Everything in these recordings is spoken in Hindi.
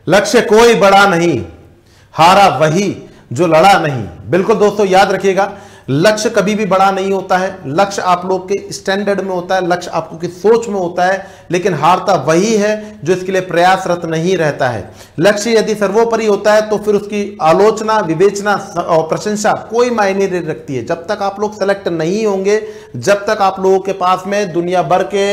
लक्ष्य कोई बड़ा नहीं, हारा वही जो लड़ा नहीं। बिल्कुल दोस्तों याद रखिएगा, लक्ष्य कभी भी बड़ा नहीं होता है, लक्ष्य आप लोग के स्टैंडर्ड में होता है, लक्ष्य आपको की सोच में होता है, लेकिन हारता वही है जो इसके लिए प्रयासरत नहीं रहता है। लक्ष्य यदि सर्वोपरि होता है तो फिर उसकी आलोचना, विवेचना और प्रशंसा कोई मायने नहीं रखती है। जब तक आप लोग सेलेक्ट नहीं होंगे, जब तक आप लोगों के पास में दुनिया भर के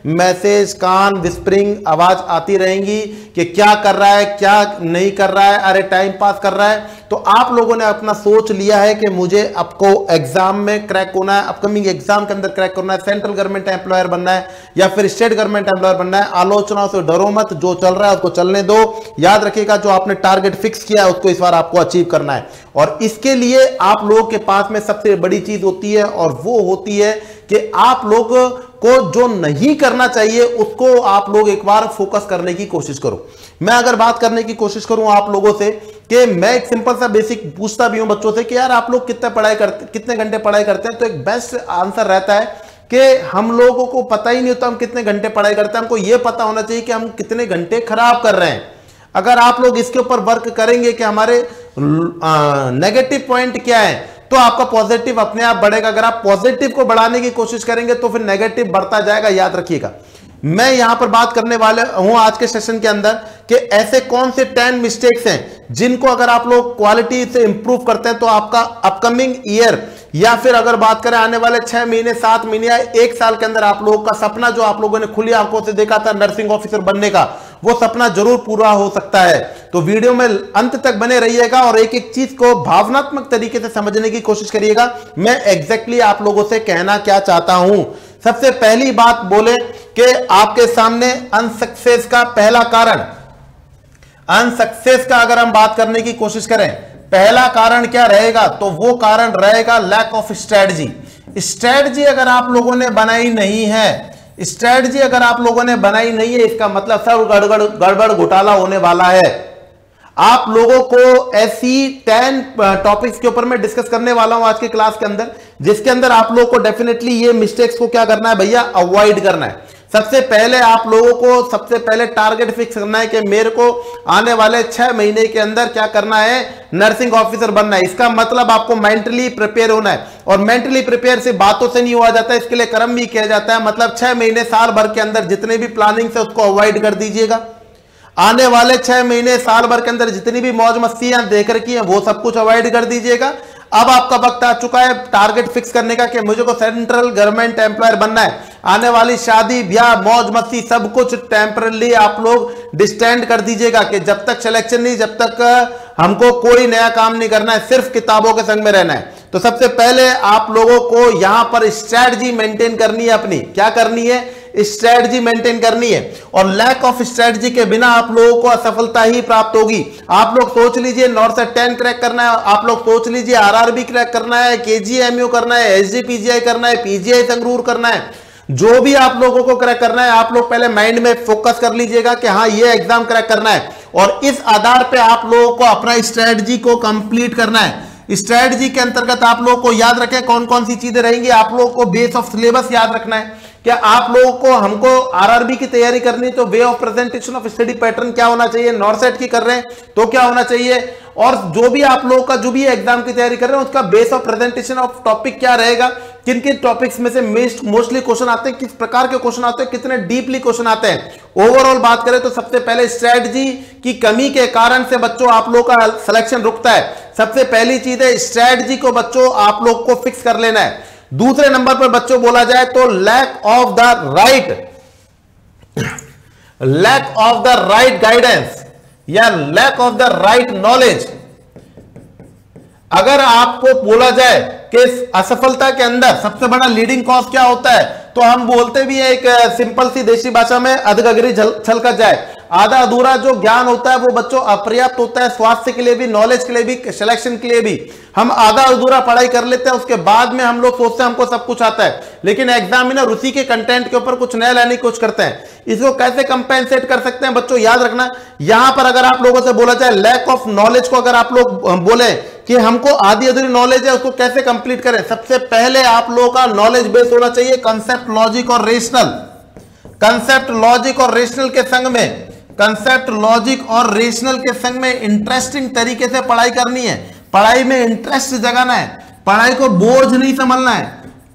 मैसेज, कान विस्परिंग आवाज आती रहेंगी कि क्या कर रहा है, क्या नहीं कर रहा है, अरे टाइम पास कर रहा है, तो आप लोगों ने अपना सोच लिया है कि मुझे आपको एग्जाम में क्रैक होना है, अपकमिंग एग्जाम के अंदर क्रैक करना है, सेंट्रल गवर्नमेंट एम्प्लॉयर बनना है या फिर स्टेट गवर्नमेंट एम्प्लॉयर बनना है। आलोचनाओं से डरो मत, जो चल रहा है उसको चलने दो। याद रखिएगा, जो आपने टारगेट फिक्स किया है उसको इस बार आपको अचीव करना है, और इसके लिए आप लोगों के पास में सबसे बड़ी चीज होती है, और वो होती है कि आप लोग को जो नहीं करना चाहिए उसको आप लोग एक बार फोकस करने की कोशिश करो। मैं अगर बात करने की कोशिश करूं आप लोगों से कि मैं एक सिंपल सा बेसिक पूछता भी हूं बच्चों से कि यार आप लोग कितने घंटे पढ़ाई करते हैं, तो एक बेस्ट आंसर रहता है कि हम लोगों को पता ही नहीं होता हम कितने घंटे पढ़ाई करते हैं। हमको यह पता होना चाहिए कि हम कितने घंटे खराब कर रहे हैं। अगर आप लोग इसके ऊपर वर्क करेंगे कि हमारे नेगेटिव पॉइंट क्या है, तो आपका पॉजिटिव अपने आप बढ़ेगा। अगर आप पॉजिटिव को बढ़ाने की कोशिश करेंगे तो फिर नेगेटिव बढ़ता जाएगा। याद रखिएगा, मैं यहां पर बात करने वाले हूं आज के सेशन के अंदर कि ऐसे कौन से 10 मिस्टेक्स हैं जिनको अगर आप लोग क्वालिटी से इंप्रूव करते हैं तो आपका अपकमिंग ईयर या फिर अगर बात करें आने वाले 6 महीने, 7 महीने या 1 साल के अंदर आप लोगों का सपना जो आप लोगों ने खुली आंखों से देखा था नर्सिंग ऑफिसर बनने का, वो सपना जरूर पूरा हो सकता है। तो वीडियो में अंत तक बने रहिएगा और एक एक चीज को भावनात्मक तरीके से समझने की कोशिश करिएगा मैं एग्जैक्टली आप लोगों से कहना क्या चाहता हूं। सबसे पहली बात बोले कि आपके सामने अनसक्सेस का पहला कारण, अनसक्सेस का अगर हम बात करने की कोशिश करें, पहला कारण क्या रहेगा, तो वो कारण रहेगा लैक ऑफ स्ट्रेटजी। स्ट्रेटजी अगर आप लोगों ने बनाई नहीं है, स्ट्रेटजी अगर आप लोगों ने बनाई नहीं है, इसका मतलब सब गड़बड़ घोटाला होने वाला है। आप लोगों को ऐसी 10 टॉपिक्स के ऊपर मैं डिस्कस करने वाला हूं आज की क्लास के अंदर, जिसके अंदर आप लोगों को डेफिनेटली ये मिस्टेक्स को क्या करना है भैया, अवॉइड करना है। सबसे पहले आप लोगों को सबसे पहले टारगेट फिक्स करना है कि मेरे को आने वाले 6 महीने के अंदर क्या करना है, नर्सिंग ऑफिसर बनना है। इसका मतलब आपको मेंटली प्रिपेयर होना है, और मेंटली प्रिपेयर से बातों से नहीं हुआ जाता, इसके लिए कर्म भी किया जाता है। मतलब 6 महीने, साल भर के अंदर जितने भी प्लानिंग है उसको अवॉइड कर दीजिएगा। आने वाले 6 महीने, साल भर के अंदर जितनी भी मौज मस्तियां देख रखी हैं वो सब कुछ अवॉइड कर दीजिएगा। अब आपका वक्त आ चुका है टारगेट फिक्स करने का कि मुझे को सेंट्रल गवर्नमेंट एम्प्लॉयर बनना है। आने वाली शादी, ब्याह, मौज मस्ती सब कुछ टेम्परली आप लोग डिस्टेंड कर दीजिएगा कि जब तक सिलेक्शन नहीं, जब तक हमको कोई नया काम नहीं करना है, सिर्फ किताबों के संग में रहना है। तो सबसे पहले आप लोगों को यहां पर स्ट्रेटजी मेंटेन करनी है अपनी। क्या करनी है, स्ट्रेटजी मेंटेन करनी है, और लैक ऑफ स्ट्रेटजी के बिना आप लोगों को असफलता ही प्राप्त होगी। आप लोग सोच लीजिए नॉर्थ से 10 क्रैक करना है, आप लोग सोच लीजिए आरआरबी क्रैक करना है, केजीएमयू करना है, एसजीपीजीआई करना है, पीजीआई संगरूर करना है, जो भी आप लोगों को क्रैक करना है, आप लोग पहले माइंड में फोकस कर लीजिएगा कि हाँ ये एग्जाम क्रैक करना है, और इस आधार पे आप लोगों को अपना स्ट्रेटजी को कंप्लीट करना है। स्ट्रेटजी के अंतर्गत आप लोगों को याद रखें कौन कौन सी चीजें रहेंगी। आप लोगों को बेस ऑफ सिलेबस याद रखना है। क्या आप लोगों को, हमको आरआरबी की तैयारी करनी तो way of presentation of study pattern क्या होना चाहिए, नॉर्सेट की कर रहे हैं तो क्या होना चाहिए, और जो भी आप लोगों का जो भी एग्जाम की तैयारी कर रहे हैं उसका base of presentation of topic क्या रहेगा, किन किन टॉपिक्स में से मोस्टली क्वेश्चन आते हैं, किस प्रकार के क्वेश्चन आते हैं, कितने डीपली क्वेश्चन आते हैं। ओवरऑल बात करें तो सबसे पहले स्ट्रेटजी की कमी के कारण से बच्चों आप लोग का सिलेक्शन रुकता है। सबसे पहली चीज है स्ट्रेटजी को बच्चों आप लोग को फिक्स कर लेना है। दूसरे नंबर पर बच्चों बोला जाए तो lack of the right guidance या lack of the right knowledge. अगर आपको बोला जाए कि असफलता के अंदर सबसे बड़ा लीडिंग कॉज क्या होता है, तो हम बोलते भी है एक सिंपल सी देशी भाषा में अधगगरी छलक जाए। आधा अधूरा जो ज्ञान होता है वो बच्चों अपर्याप्त होता है, स्वास्थ्य के लिए भी, नॉलेज के लिए भी, सिलेक्शन के लिए भी। हम आधा अधूरा पढ़ाई कर लेते हैं, उसके बाद में हम लोग सोचते हैं हमको सब कुछ आता है, लेकिन एग्जामिनर उसी के कंटेंट के ऊपर कुछ नया लाने की कोशिश करते हैं। इसको कैसे कंपेंसेट कर सकते हैं बच्चों, याद रखना। यहां पर अगर आप लोगों से बोला जाए लैक ऑफ नॉलेज को, अगर आप लोग बोले कि हमको आधी अधूरी नॉलेज है उसको कैसे कंप्लीट करें, सबसे पहले आप लोगों का नॉलेज बेस होना चाहिए कंसेप्ट, लॉजिक और रेशनल। कंसेप्ट, लॉजिक और रेशनल के संग में कंसेप्ट, लॉजिक और रेशनल के संग में इंटरेस्टिंग तरीके से पढ़ाई करनी है। पढ़ाई में इंटरेस्ट जगाना है, पढ़ाई को बोझ नहीं समझना है,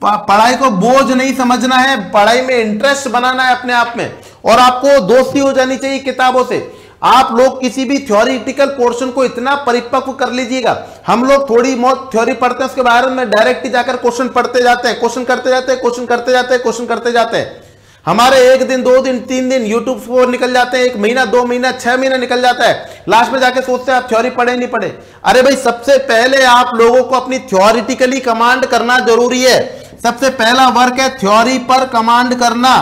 पढ़ाई को बोझ नहीं समझना है, पढ़ाई में इंटरेस्ट बनाना है अपने आप में। और आपको दोस्ती हो जानी चाहिए किताबों से। आप लोग किसी भी थ्योरेटिकल पोर्शन को इतना परिपक्व कर लीजिएगा। हम लोग थोड़ी बहुत थ्योरी पढ़ते हैं, उसके बाद में डायरेक्ट ही जाकर क्वेश्चन पढ़ते जाते हैं, क्वेश्चन करते जाते हैं, क्वेश्चन करते जाते हैं, क्वेश्चन करते जाते हैं। हमारे 1 दिन 2 दिन 3 दिन यूट्यूब पर निकल जाते हैं, 1 महीना 2 महीना 6 महीना निकल जाता है। लास्ट में जाके सोचते हैं आप थ्योरी पढ़े नहीं पढ़े। अरे भाई, सबसे पहले आप लोगों को अपनी थ्योरेटिकली कमांड करना जरूरी है। सबसे पहला वर्क है थ्योरी पर कमांड करना।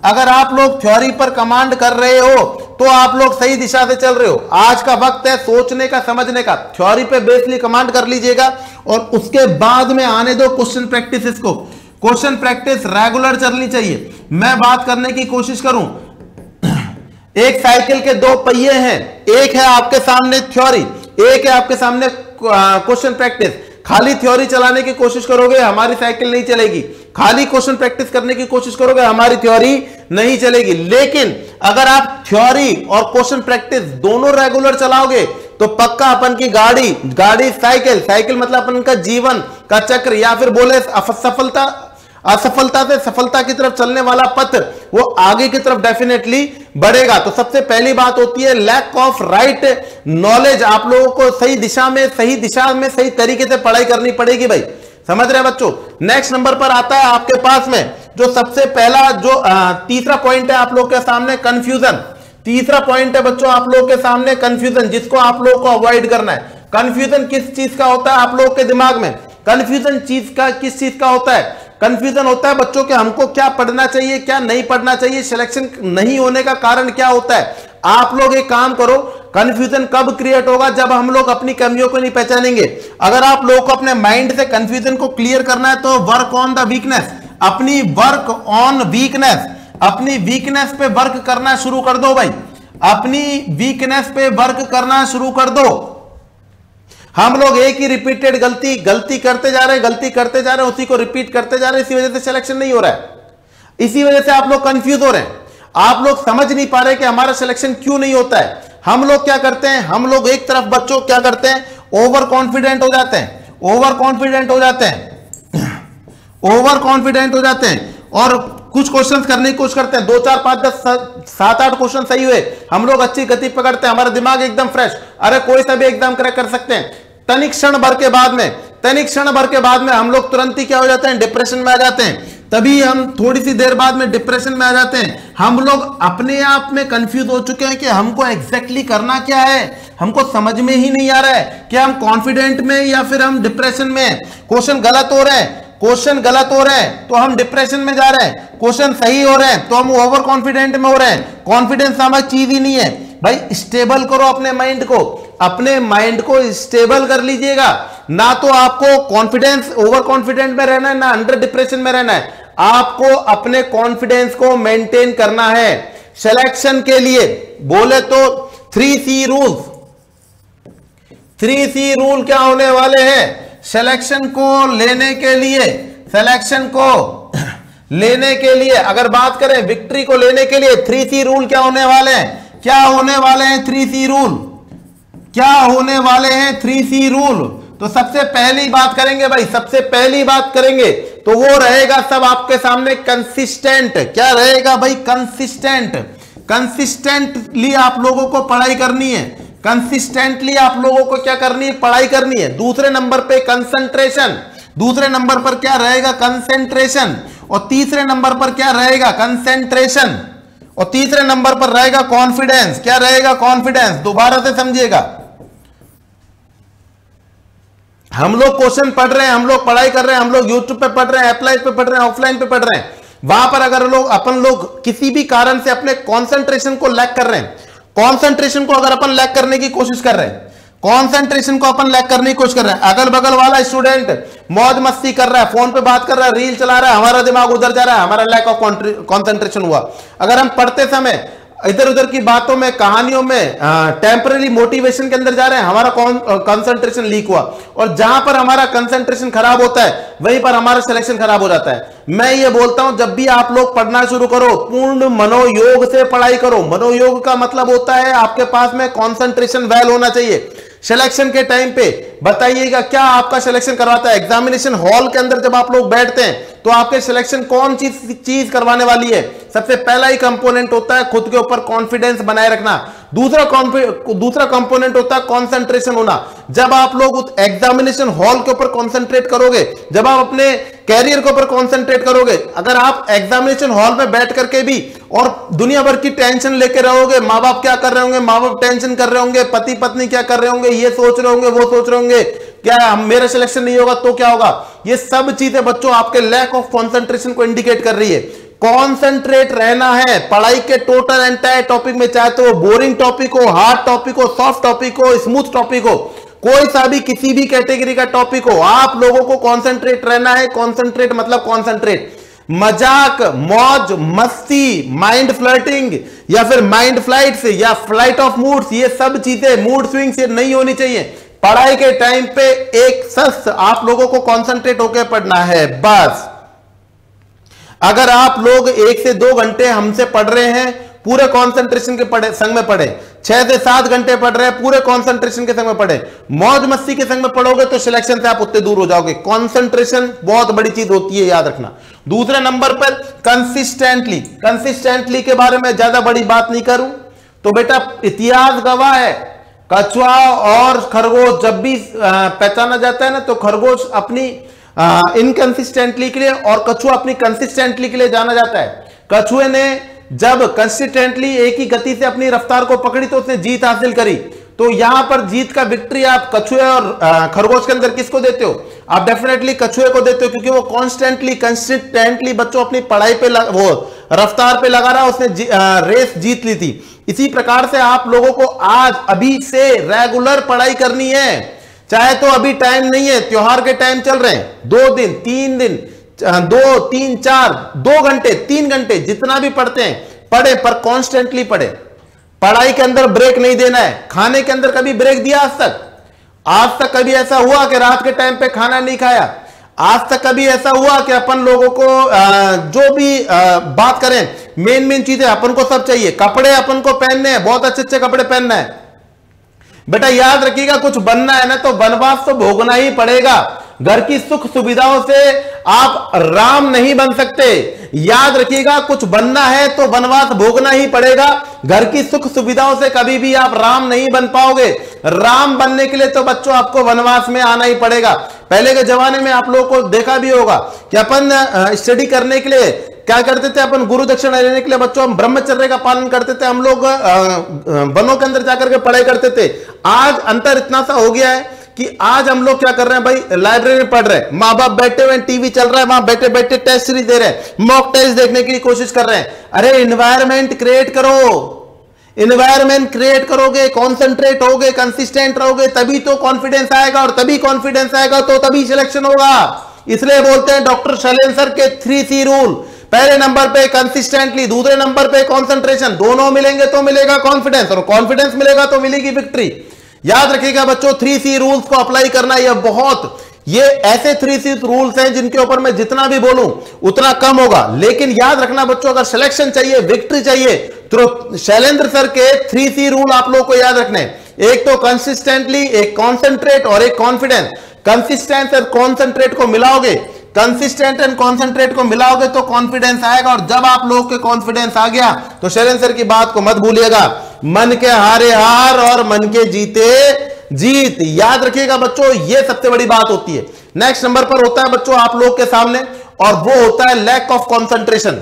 अगर आप लोग थ्योरी पर कमांड कर रहे हो तो आप लोग सही दिशा से चल रहे हो। आज का वक्त है सोचने का, समझने का। थ्योरी पे बेसिकली कमांड कर लीजिएगा और उसके बाद में आने दो क्वेश्चन प्रैक्टिस को। क्वेश्चन प्रैक्टिस रेगुलर चलनी चाहिए। मैं बात करने की कोशिश करूं, एक साइकिल के 2 पहिए हैं, एक है आपके सामने थ्योरी, एक है आपके सामने क्वेश्चन प्रैक्टिस। खाली थ्योरी चलाने की कोशिश करोगे हमारी साइकिल नहीं चलेगी, खाली क्वेश्चन प्रैक्टिस करने की कोशिश करोगे हमारी थ्योरी नहीं चलेगी। लेकिन अगर आप थ्योरी और क्वेश्चन प्रैक्टिस दोनों रेगुलर चलाओगे तो पक्का अपन की गाड़ी साइकिल मतलब अपन का जीवन का चक्र, या फिर बोले असफलता से सफलता की तरफ चलने वाला पथ, वो आगे की तरफ डेफिनेटली बढ़ेगा। तो सबसे पहली बात होती है लैक ऑफ राइट नॉलेज। आप लोगों को सही दिशा में सही तरीके से पढ़ाई करनी पड़ेगी भाई, समझ रहे हैं बच्चों। नेक्स्ट नंबर पर आता है आपके पास में जो सबसे पहला जो तीसरा पॉइंट है आप लोग के सामने, कंफ्यूजन। तीसरा पॉइंट है बच्चों आप लोग के सामने कंफ्यूजन, जिसको आप लोग को अवॉइड करना है। कंफ्यूजन किस चीज का होता है आप लोग के दिमाग में? कंफ्यूजन किस चीज का होता है? कंफ्यूजन होता है बच्चों के हमको क्या पढ़ना चाहिए क्या नहीं पढ़ना चाहिए, सिलेक्शन नहीं होने का कारण क्या होता है। आप लोग एक काम करो, कंफ्यूजन कब क्रिएट होगा? जब हम लोग अपनी कमियों को नहीं पहचानेंगे। अगर आप लोगों को अपने माइंड से कंफ्यूजन को क्लियर करना है तो वर्क ऑन द वीकनेस, अपनी वीकनेस पे वर्क करना शुरू कर दो भाई, अपनी वीकनेस पे वर्क करना शुरू कर दो। हम लोग एक ही रिपीटेड गलती करते जा रहे हैं, उसी को रिपीट करते जा रहे हैं, इसी वजह से सिलेक्शन नहीं हो रहा है, इसी वजह से आप लोग कंफ्यूज हो रहे हैं। आप लोग समझ नहीं पा रहे कि हमारा सिलेक्शन क्यों नहीं होता है। हम लोग क्या करते हैं, हम लोग एक तरफ बच्चों क्या करते हैं, ओवर कॉन्फिडेंट हो जाते हैं और कुछ क्वेश्चन करने की कोशिश करते हैं। 2 4 5 10 7 8 क्वेश्चन सही हुए, हम लोग अच्छी गति पकड़ते हैं, हमारा दिमाग एकदम फ्रेश, अरे कोई सा भी एग्जाम क्रैक कर सकते हैं। तनिक क्षण भर के बाद में हम लोग तुरंत ही क्या हो जाते हैं, डिप्रेशन में आ जाते हैं। तभी हम थोड़ी सी देर बाद में डिप्रेशन में आ जाते हैं। हम लोग अपने आप में कंफ्यूज हो चुके हैं कि हमको एग्जैक्टली करना क्या है, हमको समझ में ही नहीं आ रहा है कि हम कॉन्फिडेंट में या फिर हम डिप्रेशन में। क्वेश्चन गलत हो रहे हैं तो हम डिप्रेशन में जा रहे हैं, क्वेश्चन सही हो रहे हैं तो हम ओवर कॉन्फिडेंट में हो रहे हैं। कॉन्फिडेंस नामक चीज ही नहीं है भाई। स्टेबल करो अपने माइंड को स्टेबल कर लीजिएगा। ना तो आपको कॉन्फिडेंस ओवर कॉन्फिडेंट में रहना है, ना अंडर डिप्रेशन में रहना है। आपको अपने कॉन्फिडेंस को मेंटेन करना है। सिलेक्शन के लिए बोले तो 3C रूल क्या होने वाले हैं? सिलेक्शन को लेने के लिए अगर बात करें, विक्ट्री को लेने के लिए 3C रूल क्या होने वाले हैं? 3C rule. तो सबसे पहली बात करेंगे तो वो रहेगा सब आपके सामने कंसिस्टेंट। क्या रहेगा भाई? कंसिस्टेंटली आप लोगों को पढ़ाई करनी है, पढ़ाई करनी है। दूसरे नंबर पे कंसंट्रेशन, दूसरे नंबर पर क्या रहेगा? कंसंट्रेशन। और तीसरे नंबर पर क्या रहेगा? कंसंट्रेशन। और तीसरे नंबर पर रहेगा कॉन्फिडेंस। क्या रहेगा? कॉन्फिडेंस। दोबारा से समझिएगा, हम लोग क्वेश्चन पढ़ रहे हैं, हम लोग पढ़ाई कर रहे हैं, हम लोग यूट्यूब पे पढ़ रहे हैं, अप्लाई पे पढ़ रहे हैं, ऑफलाइन पे पढ़ रहे हैं। वहां पर अगर अपन लोग किसी भी कारण से अपने कॉन्सेंट्रेशन को लैक कर रहे हैं, कॉन्सेंट्रेशन को अगर अपन लैक करने की कोशिश कर रहे हैं, अगल बगल वाला स्टूडेंट मौज मस्ती कर रहा है, फोन पे बात कर रहा है, रील चला रहा है, हमारा दिमाग उधर जा रहा है, हमारा लैक ऑफ कॉन्सेंट्रेशन हुआ। अगर हम पढ़ते समय इधर उधर की बातों में, कहानियों में, टेम्पररी मोटिवेशन के अंदर जा रहे हैं, हमारा कंसंट्रेशन लीक हुआ। और जहां पर हमारा कंसंट्रेशन खराब होता है वहीं पर हमारा सिलेक्शन खराब हो जाता है। मैं ये बोलता हूं जब भी आप लोग पढ़ना शुरू करो, पूर्ण मनोयोग से पढ़ाई करो। मनोयोग का मतलब होता है आपके पास में कंसंट्रेशन वेल होना चाहिए। सिलेक्शन के टाइम पे बताइएगा क्या आपका सिलेक्शन करवाता है। एग्जामिनेशन हॉल के अंदर जब आप लोग बैठते हैं तो आपके सिलेक्शन कौन चीज करवाने वाली है? सबसे पहला ही कंपोनेंट होता है खुद के ऊपर कॉन्फिडेंस बनाए रखना। दूसरा कंपोनेंट होता है कंसंट्रेशन होना। जब आप लोग एग्जामिनेशन हॉल के ऊपर कंसंट्रेट करोगे, जब आप अपने कैरियर के ऊपर कंसंट्रेट करोगे, अगर आप एग्जामिनेशन हॉल में बैठ करके भी और दुनिया भर की टेंशन लेके रहोगे, माँ बाप क्या कर रहे होंगे, माँ बाप टेंशन कर रहे होंगे, पति पत्नी क्या कर रहे होंगे, ये सोच रहे होंगे, वो सोच रहे होंगे, क्या मेरा सिलेक्शन नहीं होगा तो क्या होगा, ये सब चीजें बच्चों आपके लैक ऑफ कंसंट्रेशन को इंडिकेट कर रही है। कॉन्सेंट्रेट रहना है पढ़ाई के टोटल एंटायर टॉपिक में, चाहे तो वो बोरिंग टॉपिक हो, हार्ड टॉपिक हो, सॉफ्ट टॉपिक हो, स्मूथ टॉपिक हो, कोई सा भी किसी भी कैटेगरी का टॉपिक हो, आप लोगों को कॉन्सेंट्रेट रहना है। कॉन्सेंट्रेट मतलब कॉन्सेंट्रेट। मजाक, मौज मस्ती, माइंड फ्लर्टिंग या फिर माइंड फ्लाइट्स या फ्लाइट ऑफ मूड्स, ये सब चीजें, मूड स्विंग्स, ये नहीं होनी चाहिए। पढ़ाई के टाइम पे एक सख्त आप लोगों को कॉन्सेंट्रेट होकर पढ़ना है बस। अगर आप लोग 1 से 2 घंटे हमसे पढ़ रहे हैं, पूरे कंसंट्रेशन के संग में पढ़े, 6 से 7 घंटे पढ़ रहे हैं, पूरे कंसंट्रेशन के संग में पढ़े, मौज मस्ती के संग में पढ़ोगे तो सिलेक्शन से आप उतने दूर हो जाओगे। कंसंट्रेशन बहुत बड़ी चीज होती है, याद रखना। दूसरे नंबर पर कंसिस्टेंटली के बारे में ज्यादा बड़ी बात नहीं करूं तो बेटा इतिहास गवाह है, कछुआ और खरगोश जब भी पहचाना जाता है ना तो खरगोश अपनी इनकंसिस्टेंटली के लिए और कछुआ अपनी कंसिस्टेंटली के लिए जाना जाता है। कछुए ने जब कंसिस्टेंटली एक ही गति से अपनी रफ्तार को पकड़ी तो उसने जीत हासिल करी। तो यहां पर जीत का विक्ट्री आप कछुए और खरगोश के अंदर किसको देते हो? आप डेफिनेटली कछुए को देते हो, क्योंकि वो कंसिस्टेंटली बच्चों अपनी पढ़ाई पे वो रफ्तार पे लगा रहा, उसने रेस जीत ली थी। इसी प्रकार से आप लोगों को आज अभी से रेगुलर पढ़ाई करनी है। चाहे तो अभी टाइम नहीं है, त्योहार के टाइम चल रहे हैं, 2 दिन 3 दिन 2 3 4 2 घंटे 3 घंटे जितना भी पढ़ते हैं पढ़े, पर कॉन्स्टेंटली पढ़े। पढ़ाई के अंदर ब्रेक नहीं देना है। खाने के अंदर कभी ब्रेक दिया आज तक कभी ऐसा हुआ कि रात के टाइम पे खाना नहीं खाया? आज तक कभी ऐसा हुआ कि अपन लोगों को जो भी बात करें, मेन चीजें अपन को सब चाहिए, कपड़े अपन को पहनने हैं, बहुत अच्छे अच्छे कपड़े पहनना है। बेटा याद रखिएगा कुछ बनना है ना तो वनवास तो भोगना ही पड़ेगा। घर की सुख सुविधाओं से आप राम नहीं बन सकते। याद रखिएगा कुछ बनना है तो वनवास भोगना ही पड़ेगा। घर की सुख सुविधाओं से कभी भी आप राम नहीं बन पाओगे। राम बनने के लिए तो बच्चों आपको वनवास में आना ही पड़ेगा। पहले के जमाने में आप लोगों को देखा भी होगा कि अपन स्टडी करने के लिए क्या करते थे, अपन गुरु दक्षिणा लेने के लिए बच्चों हम ब्रह्मचर्य का पालन करते थे, हम लोग वनों के अंदर जाकर के पढ़ाई करते थे। आज अंतर इतना सा हो गया है कि आज हम लोग क्या कर रहे हैं भाई, लाइब्रेरी में पढ़ रहे हैं, माँ बाप बैठे हुए, टीवी चल रहा है, वहां बैठे बैठे टेस्ट सीरीज दे रहे हैं, मॉक टेस्ट देखने की कोशिश कर रहे हैं। अरे एनवायरमेंट क्रिएट करो, एनवायरमेंट क्रिएट करोगे, कॉन्सेंट्रेट होगे, कंसिस्टेंट रहोगे, तभी तो कॉन्फिडेंस आएगा, और तभी कॉन्फिडेंस आएगा तो तभी सिलेक्शन होगा। इसलिए बोलते हैं डॉक्टर शैलेंद्र सर के 3C रूल। पहले नंबर पे कंसिस्टेंटली, दूसरे नंबर पे कंसंट्रेशन, दोनों मिलेंगे तो मिलेगा कॉन्फिडेंस, और कॉन्फिडेंस मिलेगा तो मिलेगी विक्ट्री। याद रखिएगा बच्चों 3C रूल्स को अप्लाई करना, ये ऐसे 3C रूल्स हैं जिनके ऊपर मैं जितना भी बोलूं उतना कम होगा। लेकिन याद रखना बच्चों, अगर सिलेक्शन चाहिए, विक्ट्री चाहिए, तो शैलेंद्र सर के 3C रूल आप लोगों को याद रखने। एक तो कंसिस्टेंटली, एक कॉन्सेंट्रेट और एक कॉन्फिडेंस। कंसिस्टेंस और कॉन्सेंट्रेट को मिलाओगे, कंसिस्टेंट एंड कॉन्सेंट्रेट को मिलाओगे तो कॉन्फिडेंस आएगा। और जब आप लोग के कॉन्फिडेंस आ गया तो शैलेंद्र सर की बात को मत भूलिएगा, मन के हारे हार और मन के जीते जीत। याद रखिएगा बच्चों, ये सबसे बड़ी बात होती है। नेक्स्ट नंबर पर होता है बच्चों आप लोग के सामने, और वो होता है lack of concentration.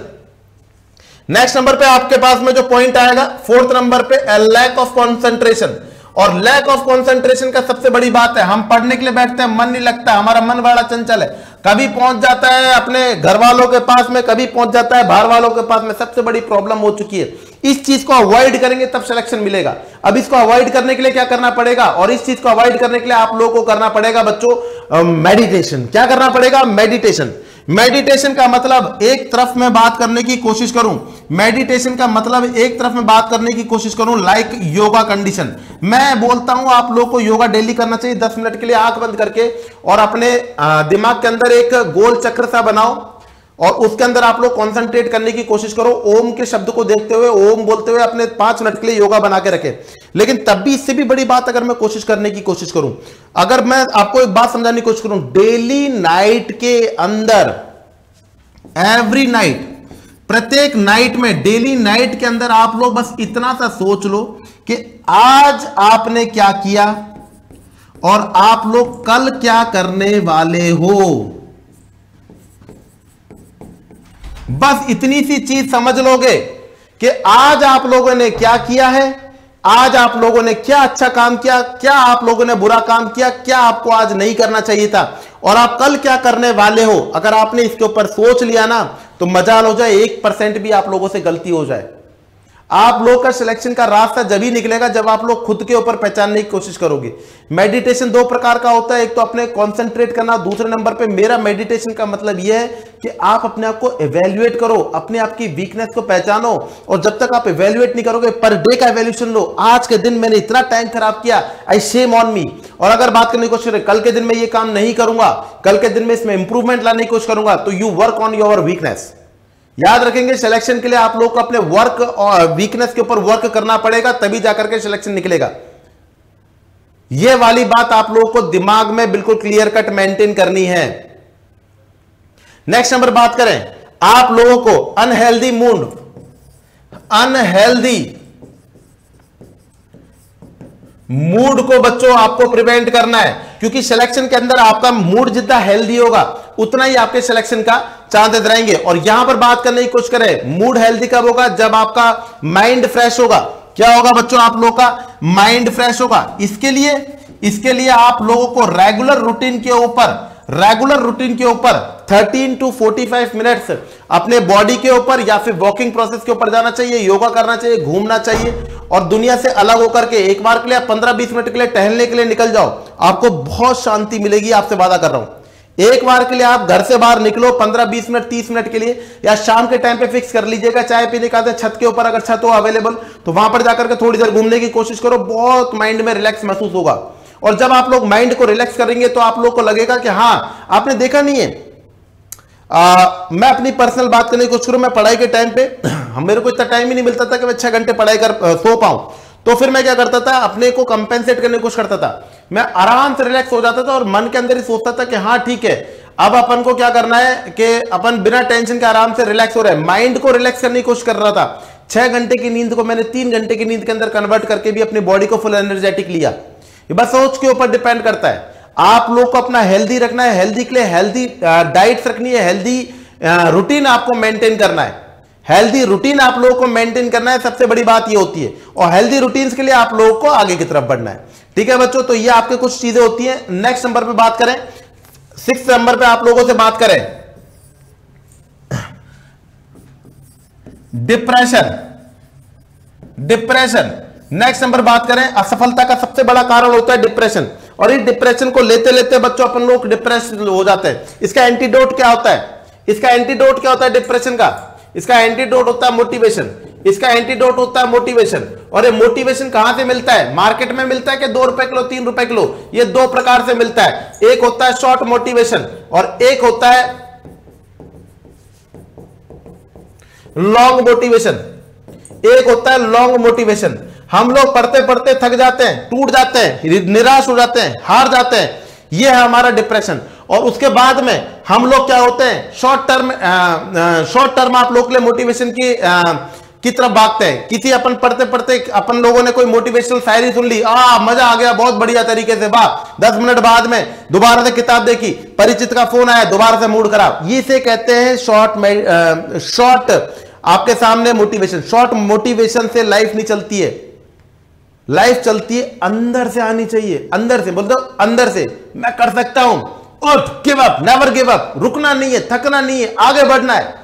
Next number पे आपके पास में जो पॉइंट आएगा 4th नंबर पे, लैक ऑफ कंसंट्रेशन। और लैक ऑफ कंसंट्रेशन का सबसे बड़ी बात है, हम पढ़ने के लिए बैठते हैं, मन नहीं लगता, हमारा मन बड़ा चंचल है, कभी पहुंच जाता है अपने घर वालों के पास में, कभी पहुंच जाता है बाहर वालों के पास में। सबसे बड़ी प्रॉब्लम हो चुकी है। इस चीज को अवॉइड करेंगे तब सिलेक्शन मिलेगा। अब इसको अवॉइड करने के लिए क्या करना पड़ेगा, और इस चीज को अवॉइड करने के लिए आप लोगों को करना पड़ेगा बच्चों मेडिटेशन। क्या करना पड़ेगा? मेडिटेशन। मेडिटेशन का मतलब, एक तरफ मैं बात करने की कोशिश करूं मेडिटेशन का मतलब एक तरफ में बात करने की कोशिश करूं लाइक योगा कंडीशन। मैं बोलता हूं आप लोग को योगा डेली करना चाहिए 10 मिनट के लिए आंख बंद करके, और अपने दिमाग के अंदर एक गोल चक्र सा बनाओ और उसके अंदर आप लोग कंसंट्रेट करने की कोशिश करो। ओम के शब्द को देखते हुए, ओम बोलते हुए अपने 5 मिनट के लिए योगा बना के रखें। लेकिन तब भी इससे भी बड़ी बात अगर मैं कोशिश करने की कोशिश करूं, अगर मैं आपको एक बात समझाने की कोशिश करूं, डेली नाइट के अंदर, एवरी नाइट, प्रत्येक नाइट में, डेली नाइट के अंदर आप लोग बस इतना सा सोच लो कि आज आपने क्या किया और आप लोग कल क्या करने वाले हो। बस इतनी सी चीज समझ लोगे कि आज आप लोगों ने क्या किया है, आज आप लोगों ने क्या अच्छा काम किया, क्या आप लोगों ने बुरा काम किया, क्या आपको आज नहीं करना चाहिए था, और आप कल क्या करने वाले हो। अगर आपने इसके ऊपर सोच लिया ना तो मजाल हो जाए 1% भी आप लोगों से गलती हो जाए। आप लोग का सिलेक्शन का रास्ता जब ही निकलेगा जब आप लोग खुद के ऊपर पहचानने की कोशिश करोगे। मेडिटेशन 2 प्रकार का होता है, एक तो अपने कंसंट्रेट करना, दूसरे नंबर पे मेरा मेडिटेशन का मतलब यह है कि आप अपने आप को इवैल्यूएट करो, अपने आप की वीकनेस को पहचानो, और जब तक आप इवैल्यूएट नहीं करोगे, पर डे का इवैल्यूएशन लो। आज के दिन मैंने इतना टाइम खराब किया, आई शेम ऑन मी। और अगर बात करने की कोशिश करें कल के दिन में ये काम नहीं करूंगा, कल के दिन में इसमें इंप्रूवमेंट लाने की कोशिश करूंगा, तो you work on your weakness. याद रखेंगे, सिलेक्शन के लिए आप लोग को अपने वर्क और वीकनेस के ऊपर वर्क करना पड़ेगा, तभी जाकर के सिलेक्शन निकलेगा। यह वाली बात आप लोगों को दिमाग में बिल्कुल क्लियर कट मेंटेन करनी है। नेक्स्ट नंबर बात करें, आप लोगों को अनहेल्दी मूड, अनहेल्दी मूड को बच्चों आपको प्रिवेंट करना है, क्योंकि सिलेक्शन के अंदर आपका मूड जितना हेल्दी होगा उतना ही आपके सिलेक्शन का चांसेस रहेंगे। और यहां पर बात करने की कोशिश करें, मूड हेल्दी कब होगा, जब आपका माइंड फ्रेश होगा। क्या होगा बच्चों, आप लोगों का माइंड फ्रेश होगा। इसके लिए आप लोगों को रेगुलर रूटीन के ऊपर 13 to 45 मिनट्स अपने बॉडी के ऊपर या फिर वॉकिंग प्रोसेस के ऊपर जाना चाहिए, योगा करना चाहिए, घूमना चाहिए, और दुनिया से अलग होकर के एक बार के लिए 15-20 मिनट के लिए टहलने के लिए निकल जाओ। आपको बहुत शांति मिलेगी, आपसे वादा कर रहा हूं। एक बार के लिए आप घर से बाहर निकलो 15-20 मिनट, 30 मिनट के लिए, या शाम के टाइम पे फिक्स कर लीजिएगा, चाय पीने का छत के ऊपर, अगर छत हो अवेलेबल तो वहां पर जाकर के थोड़ी देर घूमने की कोशिश करो। बहुत माइंड में रिलैक्स महसूस होगा, और जब आप लोग माइंड को रिलैक्स करेंगे तो आप लोग को लगेगा कि हां, आपने देखा नहीं है, मैं अपनी पर्सनल बात करने की कोशिश करूं, मैं पढ़ाई के टाइम पे मेरे को इतना टाइम ही नहीं मिलता था कि मैं 6 घंटे पढ़ाई कर सो पाऊं, तो फिर मैं क्या करता था, अपने को कंपेंसेट करने की कोशिश करता था। मैं आराम से रिलैक्स हो जाता था और मन के अंदर ही सोचता था कि हाँ ठीक है, अब अपन को क्या करना है कि अपन बिना टेंशन के आराम से रिलैक्स हो रहे हैं। माइंड को रिलैक्स करने की कोशिश कर रहा था। 6 घंटे की नींद को मैंने 3 घंटे की नींद के अंदर कन्वर्ट करके भी अपनी बॉडी को फुल एनर्जेटिक लिया। ये बस सोच के ऊपर डिपेंड करता है। आप लोग को अपना हेल्दी रखना है, हेल्दी के लिए हेल्दी डाइट्स रखनी है, हेल्दी रूटीन आपको मेंटेन करना है, हेल्दी रूटीन आप लोगों को मेंटेन करना है। सबसे बड़ी बात ये होती है, और हेल्दी रूटीन्स के लिए आप लोगों को आगे की तरफ बढ़ना है। ठीक है बच्चों, तो ये आपके कुछ चीजें होती हैं। नेक्स्ट नंबर पे बात करें, 6 नंबर पे आप लोगों से बात करें, डिप्रेशन। नेक्स्ट नंबर बात करें, असफलता का सबसे बड़ा कारण होता है डिप्रेशन, और इस डिप्रेशन को लेते लेते बच्चों अपन लोग डिप्रेस हो जाते हैं। इसका एंटीडोट क्या होता है, डिप्रेशन का? इसका एंटीडोट होता है मोटिवेशन। इसका एंटीडोट होता है मोटिवेशन। और ये मोटिवेशन कहां से मिलता है? मार्केट में मिलता है कि 2 रुपए किलो, 3 रुपए किलो? ये 2 प्रकार से मिलता है। एक होता है शॉर्ट मोटिवेशन और एक होता है लॉन्ग मोटिवेशन। हम लोग पढ़ते पढ़ते थक जाते हैं, टूट जाते हैं, निराश हो जाते हैं, हार जाते हैं। यह है हमारा डिप्रेशन। और उसके बाद में हम लोग क्या होते हैं, शॉर्ट टर्म आप लोग के लिए मोटिवेशन की तरफ भागते हैं। किसी अपन पढ़ते पढ़ते अपन लोगों ने कोई मोटिवेशनल शायरी सुन ली, मजा आ गया, बहुत बढ़िया तरीके से, वाह। 10 मिनट बाद में दोबारा से किताब देखी, परिचित का फोन आया, दोबारा से मूड खराब। ये से कहते हैं शॉर्ट आपके सामने मोटिवेशन। शॉर्ट मोटिवेशन से लाइफ नहीं चलती है। लाइफ चलती है अंदर से, आनी चाहिए अंदर से। बोल दो अंदर से, मैं कर सकता हूं, उठ, give up, never give up, रुकना नहीं है, थकना नहीं है, आगे बढ़ना है।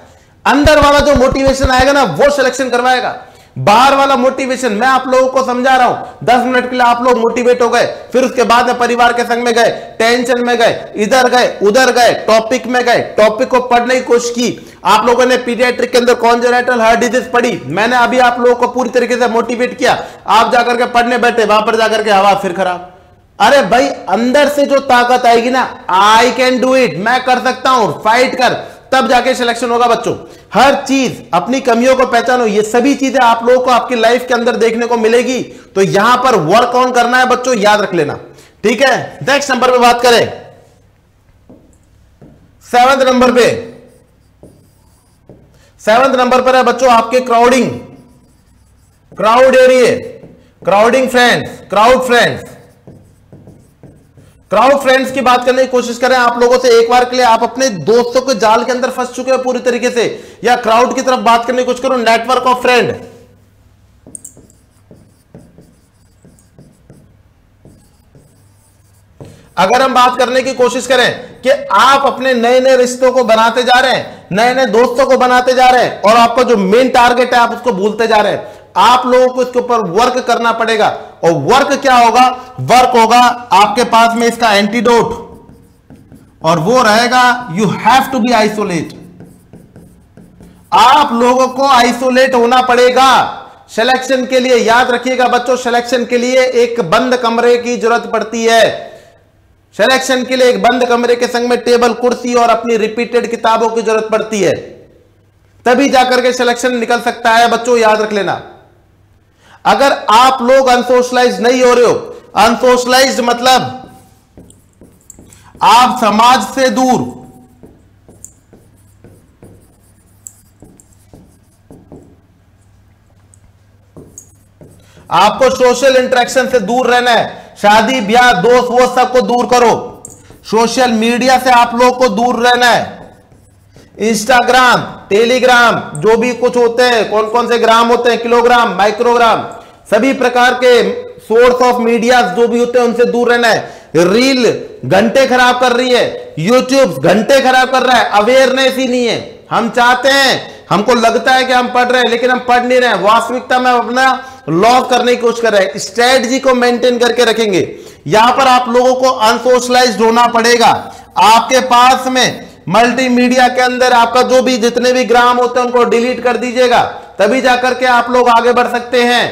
अंदर वाला जो मोटिवेशन आएगा ना, वो सिलेक्शन करवाएगा। बाहर वाला मोटिवेशन मैं आप लोगों को समझा रहा हूं, 10 मिनट के लिए आप लोग मोटिवेट हो गए, फिर उसके बाद में परिवार के संग में गए, टेंशन में गए, इधर गए उधर गए, टॉपिक में गए, टॉपिक को पढ़ने की कोशिश की, आप लोगों ने पीडियाट्रिक के अंदर कॉन्जेनिटल हार्ट डिजीज पढ़ी, मैंने अभी आप लोगों को पूरी तरीके से मोटिवेट किया, आप जाकर के पढ़ने बैठे, वहां पर जाकर के हवा फिर खराब। अरे भाई अंदर से जो ताकत आएगी ना, आई कैन डू इट, मैं कर सकता हूं, फाइट कर, तब जाके सिलेक्शन होगा बच्चों। हर चीज, अपनी कमियों को पहचानो, ये सभी चीजें आप लोगों को आपकी लाइफ के अंदर देखने को मिलेगी, तो यहां पर वर्क ऑन करना है बच्चों, याद रख लेना, ठीक है। नेक्स्ट नंबर पे बात करें, 7वें नंबर पे, 7वें नंबर पर है बच्चों आपके crowding, crowd area, crowding friends, crowd friends. Crowd friends की बात करने की कोशिश करें आप लोगों से, एक बार के लिए आप अपने दोस्तों के जाल के अंदर फंस चुके हो पूरी तरीके से, या क्राउड की तरफ बात करने की कोशिश करो, नेटवर्क ऑफ फ्रेंड। अगर हम बात करने की कोशिश करें कि आप अपने नए नए रिश्तों को बनाते जा रहे हैं, नए नए दोस्तों को बनाते जा रहे हैं, और आपका जो मेन टारगेट है आप उसको भूलते जा रहे हैं, आप लोगों को इसके ऊपर वर्क करना पड़ेगा। और वर्क क्या होगा? वर्क होगा आपके पास में इसका एंटीडोट, और वो रहेगा you have to be isolate. आप लोगों को आइसोलेट होना पड़ेगा सिलेक्शन के लिए। याद रखिएगा बच्चों, सिलेक्शन के लिए एक बंद कमरे की जरूरत पड़ती है। सिलेक्शन के लिए एक बंद कमरे के संग में टेबल, कुर्सी और अपनी रिपीटेड किताबों की जरूरत पड़ती है, तभी जाकर के सिलेक्शन निकल सकता है बच्चों, याद रख लेना। अगर आप लोग अनसोशलाइज नहीं हो रहे हो, अनसोशलाइज मतलब आप समाज से दूर, आपको सोशल इंटरेक्शन से दूर रहना है, शादी ब्याह दोस्त वो सबको दूर करो, सोशल मीडिया से आप लोग को दूर रहना है। इंस्टाग्राम, टेलीग्राम, जो भी कुछ होते हैं, कौन कौन से ग्राम होते हैं, किलोग्राम, माइक्रोग्राम, सभी प्रकार के सोर्स ऑफ मीडिया जो भी होते हैं उनसे दूर रहना है। रील घंटे खराब कर रही है, यूट्यूब घंटे खराब कर रहा है, अवेयरनेस ही नहीं है। हम चाहते हैं, हमको लगता है कि हम पढ़ रहे हैं, लेकिन हम पढ़ नहीं रहे हैं, वास्तविकता में अपना लॉस करने की कोशिश कर रहे हैं। स्ट्रेटजी को मेंटेन करके रखेंगे। यहां पर आप लोगों को अनसोशलाइज्ड होना पड़ेगा। आपके पास में मल्टीमीडिया के अंदर आपका जो भी जितने भी ग्राम होते हैं उनको डिलीट कर दीजिएगा, तभी जाकर के आप लोग आगे बढ़ सकते हैं।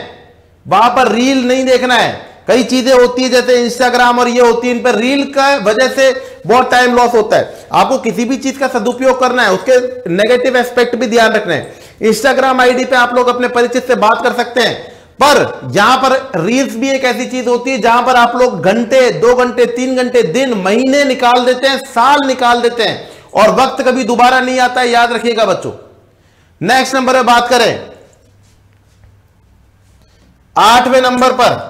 वहां पर रील नहीं देखना है। कई चीजें होती है जैसे इंस्टाग्राम और ये होती है, इन पर रील का वजह से बहुत टाइम लॉस होता है। आपको किसी भी चीज का सदुपयोग करना है, उसके नेगेटिव एस्पेक्ट भी ध्यान रखना है। इंस्टाग्राम आईडी पे आप लोग अपने परिचित से बात कर सकते हैं, पर यहां पर रील्स भी एक ऐसी चीज होती है जहां पर आप लोग घंटे, 2 घंटे, 3 घंटे, दिन, महीने निकाल देते हैं, साल निकाल देते हैं, और वक्त कभी दोबारा नहीं आता है, याद रखिएगा बच्चों। नेक्स्ट नंबर पे बात करें, 8वें नंबर पर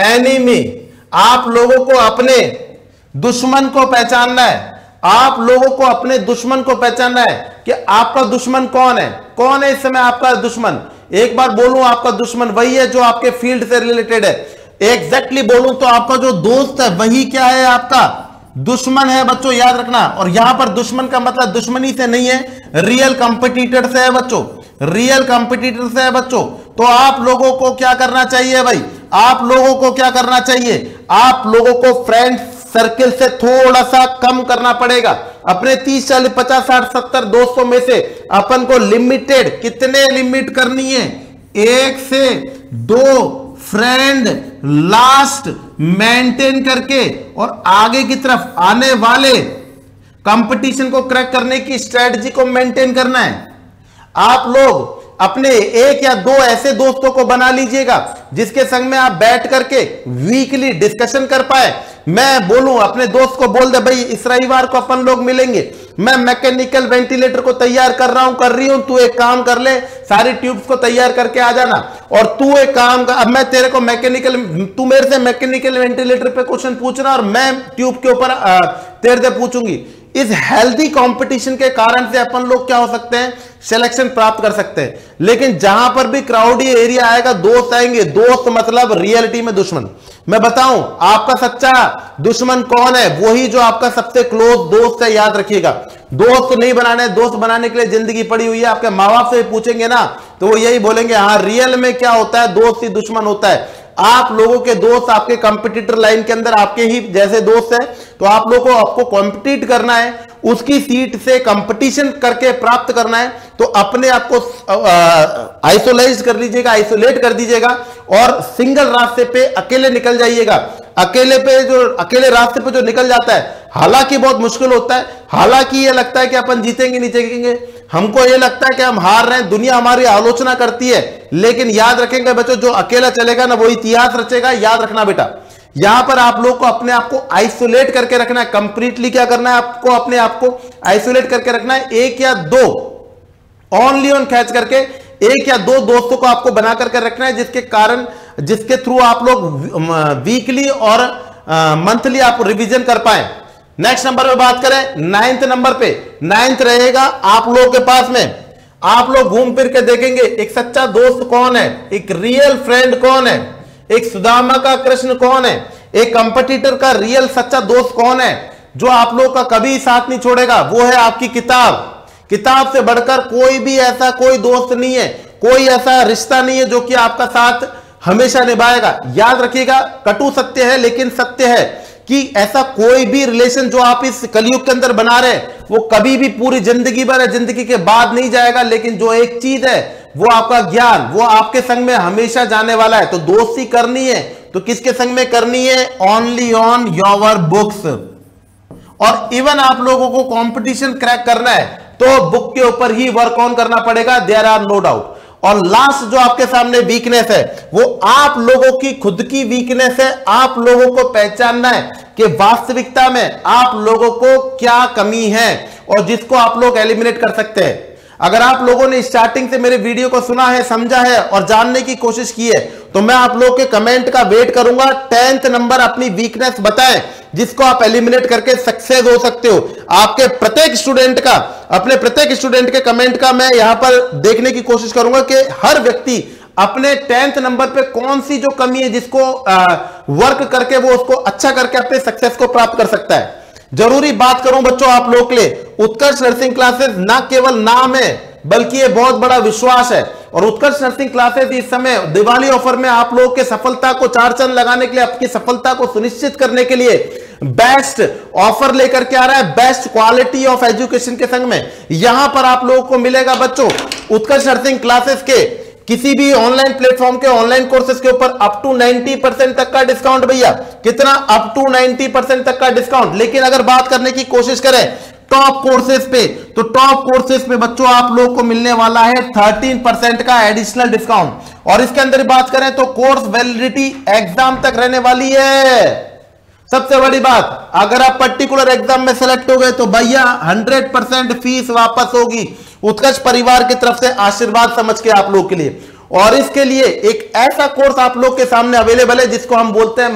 एनिमी। आप लोगों को अपने दुश्मन को पहचानना है। आप लोगों को अपने दुश्मन को पहचानना है कि आपका दुश्मन कौन है, कौन है इस समय आपका दुश्मन। एक बार बोलूं, आपका दुश्मन वही है जो आपके फील्ड से रिलेटेड है। एग्जैक्टली बोलूं तो आपका जो दोस्त है वही क्या है, आपका दुश्मन है बच्चों, याद रखना। और यहां पर दुश्मन का मतलब दुश्मनी से नहीं है, रियल कंपटीटर से है बच्चों, रियल कंपटीटर से है बच्चों। तो आप लोगों को क्या करना चाहिए भाई, आप लोगों को क्या करना चाहिए, आप लोगों को फ्रेंड सर्किल से थोड़ा सा कम करना पड़ेगा। अपने 30, 40, 50, 60, 70 दोस्तों में से अपन को लिमिटेड, कितने लिमिट करनी है, 1 से 2 फ्रेंड लास्ट मेंटेन करके, और आगे की तरफ आने वाले कंपटीशन को क्रैक करने की स्ट्रेटजी को मेंटेन करना है। आप लोग अपने 1 या 2 ऐसे दोस्तों को बना लीजिएगा जिसके संग में आप बैठ करके वीकली डिस्कशन कर पाए। मैं बोलूं, अपने दोस्त को बोल दे भाई इस रविवार को अपन लोग मिलेंगे, मैं मैकेनिकल वेंटिलेटर को तैयार कर रहा हूं, कर रही हूं, तू एक काम कर ले, सारी ट्यूब्स को तैयार करके आ जाना। और तू एक काम कर, अब मैं तेरे को मैकेनिकल, तू मेरे से मैकेनिकल वेंटिलेटर पे क्वेश्चन पूछना और मैं ट्यूब के ऊपर तेरे से पूछूंगी। इस हेल्दी कंपटीशन के कारण से अपन लोग क्या हो सकते हैं, सिलेक्शन प्राप्त कर सकते हैं। लेकिन जहां पर भी क्राउडी एरिया आएगा, दोस्त आएंगे, दोस्त मतलब रियलिटी में दुश्मन। मैं बताऊं आपका सच्चा दुश्मन कौन है, वही जो आपका सबसे क्लोज दोस्त है, याद रखिएगा। दोस्त नहीं बनाने, दोस्त बनाने के लिए जिंदगी पड़ी हुई है। आपके माँ बाप से पूछेंगे ना तो वो यही बोलेंगे, हाँ रियल में क्या होता है, दोस्त ही दुश्मन होता है। आप लोगों के दोस्त आपके कंपटीटर लाइन के अंदर आपके ही जैसे दोस्त हैं, तो आप लोगों को आपको कॉम्पिटिट करना है, उसकी सीट से कंपटीशन करके प्राप्त करना है। तो अपने आप को आइसोलाइज कर लीजिएगा, आइसोलेट कर दीजिएगा और सिंगल रास्ते पे अकेले निकल जाइएगा। अकेले रास्ते पे जो निकल जाता है, हालांकि बहुत मुश्किल होता है, हालांकि ये लगता है कि अपन जीतेंगे नहीं जीतेंगे, हमको ये लगता है कि हम हार रहे हैं, दुनिया हमारी आलोचना करती है, लेकिन याद रखेंगे बच्चों, जो अकेला चलेगा ना वो इतिहास रचेगा। याद रखना बेटा, यहां पर आप लोग को अपने आप को आइसोलेट करके रखना है। कंप्लीटली क्या करना है, आपको अपने आप को आइसोलेट करके रखना है। एक या दो ओनली ऑन कैच करके एक या दो दोस्तों को आपको बना करके रखना है, जिसके थ्रू आप लोग वीकली और मंथली आप रिवीजन कर पाए। नेक्स्ट नंबर पे बात करें, 9th नंबर पे, 9th रहेगा आप लोगों के पास में। आप लोग घूम फिर के देखेंगे एक सच्चा दोस्त कौन है, एक रियल फ्रेंड कौन है, एक सुदामा का कृष्ण कौन है, एक कंपटीटर का रियल सच्चा दोस्त कौन है, जो आप लोग का कभी साथ नहीं छोड़ेगा। वो है आपकी किताब। किताब से बढ़कर कोई भी ऐसा कोई दोस्त नहीं है, कोई ऐसा रिश्ता नहीं है जो कि आपका साथ हमेशा निभाएगा। याद रखिएगा, कटु सत्य है लेकिन सत्य है कि ऐसा कोई भी रिलेशन जो आप इस कलयुग के अंदर बना रहे हैं वो कभी भी पूरी जिंदगी भर, जिंदगी के बाद नहीं जाएगा। लेकिन जो एक चीज है वो आपका ज्ञान, वो आपके संग में हमेशा जाने वाला है। तो दोस्ती करनी है तो किसके संग में करनी है, ओनली ऑन योर बुक्स। और इवन आप लोगों को कंपटीशन क्रैक करना है तो बुक के ऊपर ही वर्क ऑन करना पड़ेगा, देयर आर नो डाउट। और लास्ट जो आपके सामने वीकनेस है वो आप लोगों की खुद की वीकनेस है। आप लोगों को पहचानना है कि वास्तविकता में आप लोगों को क्या कमी है और जिसको आप लोग एलिमिनेट कर सकते हैं। अगर आप लोगों ने स्टार्टिंग से मेरे वीडियो को सुना है, समझा है और जानने की कोशिश की है तो मैं आप लोगों के कमेंट का वेट करूंगा। 10th नंबर अपनी वीकनेस बताएं जिसको आप एलिमिनेट करके सक्सेस हो सकते हो। आपके प्रत्येक स्टूडेंट का, अपने प्रत्येक स्टूडेंट के कमेंट का मैं यहां पर देखने की कोशिश करूंगा कि हर व्यक्ति अपने 10th नंबर पे कौन सी जो कमी है जिसको वर्क करके वो उसको अच्छा करके अपने सक्सेस को प्राप्त कर सकता है। जरूरी बात करूं बच्चों आप लोग के लिए, उत्कर्ष नर्सिंग क्लासेस ना केवल नाम है बल्कि ये बहुत बड़ा विश्वास है। और उत्कर्ष नर्सिंग क्लासेस इस समय दिवाली ऑफर में आप लोग के सफलता को चार चांद लगाने के लिए, आपकी सफलता को सुनिश्चित करने के लिए बेस्ट ऑफर लेकर के आ रहा है, बेस्ट क्वालिटी ऑफ एजुकेशन के संग में। यहां पर आप लोगों को मिलेगा बच्चों उत्कर्ष नर्सिंग क्लासेस के किसी भी ऑनलाइन प्लेटफॉर्म के ऑनलाइन कोर्सेज के ऊपर अप टू 90% तक का डिस्काउंट। भैया कितना, अप टू 90% तक का डिस्काउंट। लेकिन अगर बात करने की कोशिश करें टॉप कोर्सेज पे, तो टॉप कोर्सेज पे बच्चों आप लोगों को मिलने वाला है 13% का एडिशनल डिस्काउंट। और इसके अंदर बात करें तो कोर्स वैलिडिटी एग्जाम तक रहने वाली है। सबसे बड़ी बात, अगर आप पर्टिकुलर एग्जाम में सेलेक्ट हो गए तो भैया 100% फीस वापस होगी। उत्कर्ष परिवार की तरफ से आशीर्वाद समझ के आप लोग के लिए। और इसके लिए एक ऐसा कोर्स आप लोग के सामने अवेलेबल है जिसको हम बोलते हैं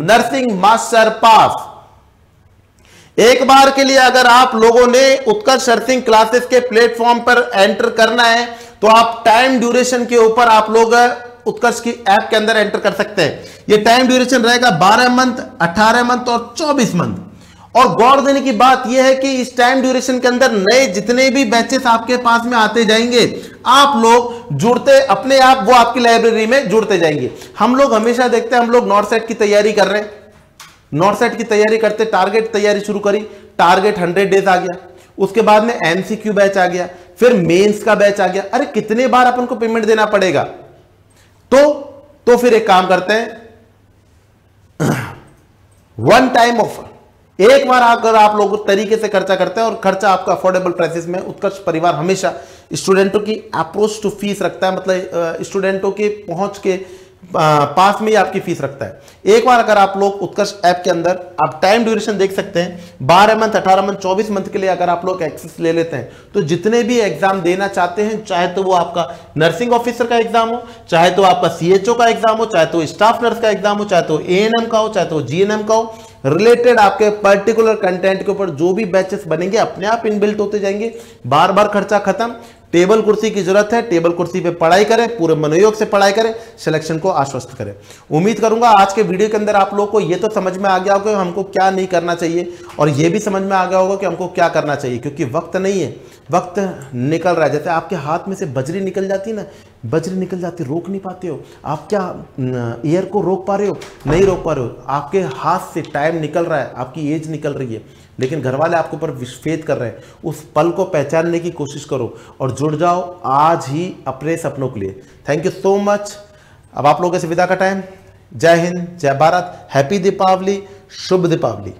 नर्सिंग मास्टर पास। एक बार के लिए अगर आप लोगों ने उत्कर्ष नर्सिंग क्लासेस के प्लेटफॉर्म पर एंटर करना है तो आप टाइम ड्यूरेशन के ऊपर आप लोग उत्कर्ष की ऐप के अंदर एंटर कर सकते हैं। ये टाइम ड्यूरेशन रहेगा 12 मंथ, 18 मंथ और 24 मंथ। और गौर देने की बात यह है कि इस टाइम ड्यूरेशन के अंदर नए जितने भी बैचेस आपके पास में आते जाएंगे, आप लोग जुड़ते अपने आप वो आपकी लाइब्रेरी में जुड़ते जाएंगे। हम लोग हमेशा देखते हैं, हम लोग नॉर्थ सेट की तैयारी कर रहे हैं, नॉर्थ सेट की तैयारी करते, टारगेट तैयारी शुरू करी, टारगेट 100 डेज आ गया, उसके बाद में एमसीक्यू बैच आ गया, फिर मेंस का बैच आ गया। अरे कितने बार अपन को पेमेंट देना पड़ेगा? तो फिर एक काम करते हैं, वन टाइम ऑफर। एक बार अगर आप लोग तरीके से खर्चा करते हैं और खर्चा आपका अफोर्डेबल प्राइसेस में, उत्कर्ष परिवार हमेशा स्टूडेंटों की अप्रोच टू फीस रखता है, मतलब स्टूडेंटों के पहुंच के पास में ही आपकी फीस रखता है। एक बार अगर आप लोग उत्कर्ष ऐप के अंदर आप टाइम ड्यूरेशन देख सकते हैं, 12 मंथ, 18 मंथ, 24 मंथ के लिए अगर आप लोग एक्सेस ले लेते हैं तो जितने भी एग्जाम देना चाहते हैं, चाहे तो वो आपका नर्सिंग ऑफिसर का एग्जाम हो, चाहे तो आपका सीएचओ का एग्जाम हो, चाहे तो स्टाफ नर्स का एग्जाम हो, चाहे तो एएनएम का हो, चाहे तो जीएनएम का हो, रिलेटेड आपके पर्टिकुलर कंटेंट के ऊपर जो भी बैचेस बनेंगे अपने आप इनबिल्ट होते जाएंगे। बार बार खर्चा खत्म। टेबल कुर्सी की जरूरत है, टेबल कुर्सी पे पढ़ाई करें, पूरे मनोयोग से पढ़ाई करें, सिलेक्शन को आश्वस्त करें। उम्मीद करूंगा आज के वीडियो के अंदर आप लोगों को ये तो समझ में आ गया होगा कि हमको क्या नहीं करना चाहिए, और ये भी समझ में आ गया होगा कि हमको क्या करना चाहिए, क्योंकि वक्त नहीं है, वक्त निकल रहा है। जैसे आपके हाथ में से बजरी निकल जाती है ना, बजरी निकल जाती, रोक नहीं पाते हो आप। क्या एयर को रोक पा रहे हो? नहीं रोक पा रहे हो। आपके हाथ से टाइम निकल रहा है, आपकी एज निकल रही है, लेकिन घर वाले आपके ऊपर विश्वास कर रहे हैं। उस पल को पहचानने की कोशिश करो और जुड़ जाओ आज ही अपने सपनों के लिए। Thank you so much. अब आप लोगों से विदा का टाइम। जय हिंद, जय भारत, हैप्पी दीपावली, शुभ दीपावली।